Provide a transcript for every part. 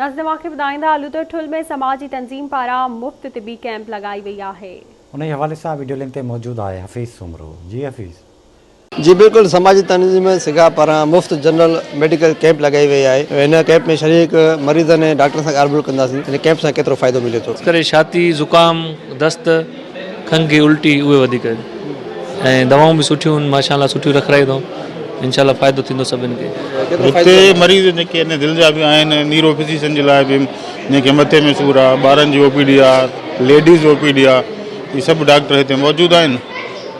नाज़िम खे ॿुधाईंदा हलूं त ठुल में समाजी तंज़ीम पारां मुफ़्त तिबी कैंप लगाई वई आहे। उन हवाले से वीडियो लिंक ते मौजूद है हफ़ीज़ सुमरो। जी हफ़ीज़। जी बिल्कुल, समाजी तंजीम सिगा पारां मुफ़्त जनरल मेडिकल कैंप लगाई वही है। इन कैंप में शरीक मरीज़ ने डॉक्टर से ॻाल्हि कंदासीं इन कैंप से केतिरो फ़ाइदो मिले तो। करे छाती ज़ुकाम दस्त खंघि उल्टी उहे वधीक ऐं दवाऊं भी सुठियूं माशाअल्लाह सुठियूं रखाई थो इंशाअल्लाह फ़ाइदो थींदो सभिनि खे। हिते मरीज़ जेके दिलि जा बि आहिनि न्यूरो फिजिशियन जे लाइ बि जंहिंखे मथे में सूर आहे ॿारनि जी ओपीडी आहे लेडीज़ ओपीडी आहे ये सभु डॉक्टर हिते मौजूदु आहिनि।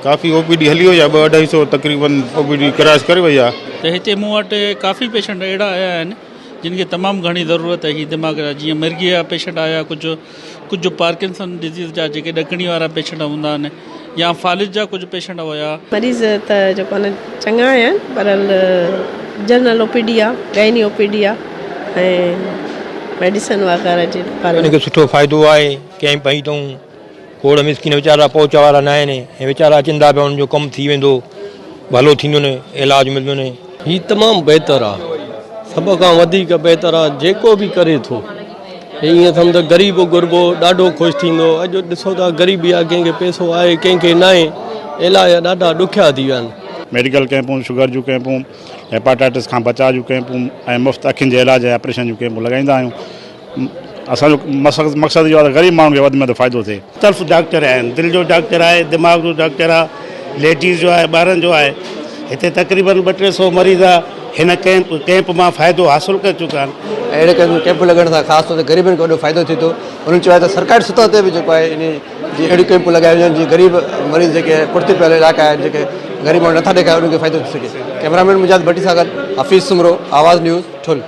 काफ़ी ओपीडी हली वई आहे 200-250 तक़रीबन ओपीडी क्रॉस करे वई आहे। तो हिते मूं वटि काफ़ी पेशेंट अहिड़ा आया आहिनि जिनके तमामु घणी ज़रूरत है दिमाग़ जा, जीअं मिर्गी जा पेशेंट आया, कुझु पार्किंसन डिज़ीज़ जा जेके ॾकणी वारा पेशेंट हूंदा आहिनि या फालिज जा कुझु पेशेंट हुया। मरीज़ त जेको आहे चङा आहिनि पर जनरल ओपीडी आहे, गाइनी ओपीडी आहे ऐं मेडिसिन वग़ैरह जे बारे में सुठो फ़ाइदो आहे। कैंप हई अथऊं खोड़ मिसकिन वीचारा पहुच वारा न आहिनि ऐं वीचारा चिंता पिया उन्हनि जो कमु थी वेंदो, भलो थींदो न, इलाजु मिलंदो न। ही तमामु बहितर आहे, सभ खां वधीक बहितर आहे जेको बि करे थो। ईअं सम्झो ग़रीब गुरबो ॾाढो ख़ुशि थींदो। अॼु ॾिसो था ग़रीबी आहे, कंहिंखे पैसो आहे कंहिंखे न आहे, इलाज ॾाढा ॾुखिया थी विया आहिनि। मेडिकल कैंपूं, शुगर जूं कैंपूं, हेपाटाइटिस खां बचाव जूं कैंपूं ऐं मुफ़्त अखियुनि जे इलाज ऐं ऑपरेशन जूं कैंपूं लॻाईंदा आहियूं। असांजो मक़सदु इहो आहे त ग़रीब माण्हुनि खे वधि में वधि फ़ाइदो थिए। मुख़्तलिफ़ डॉक्टर आहिनि, दिलि जो डॉक्टर आहे, दिमाग़ जो डॉक्टर आहे, लेडीज़ जो आहे, ॿारनि जो आहे। हिते तक़रीबन 200-300 मरीज़ हिन कैंप मां फ़ाइदो हासिलु करे चुका आहिनि। अहिड़े कैंप लॻण सां ख़ासि तौर ते ग़रीबनि खे वॾो फ़ाइदो थिए थो। उन्हनि चयो आहे त सरकारी सतह ते बि जेको आहे इन जी अहिड़ियूं कैंपूं लॻायूं वञनि जीअं ग़रीब मरीज़ जेके पुठिते पियल इलाइक़ा आहिनि, जेके ग़रीब माण्हू नथा ॾेखारिनि, उन्हनि खे फ़ाइदो थी सघे। कैमरामैन मुजाहिद भट्टी सां गॾु हफ़ीज़ सुमरो, आवाज़ न्यूज़ ठुल।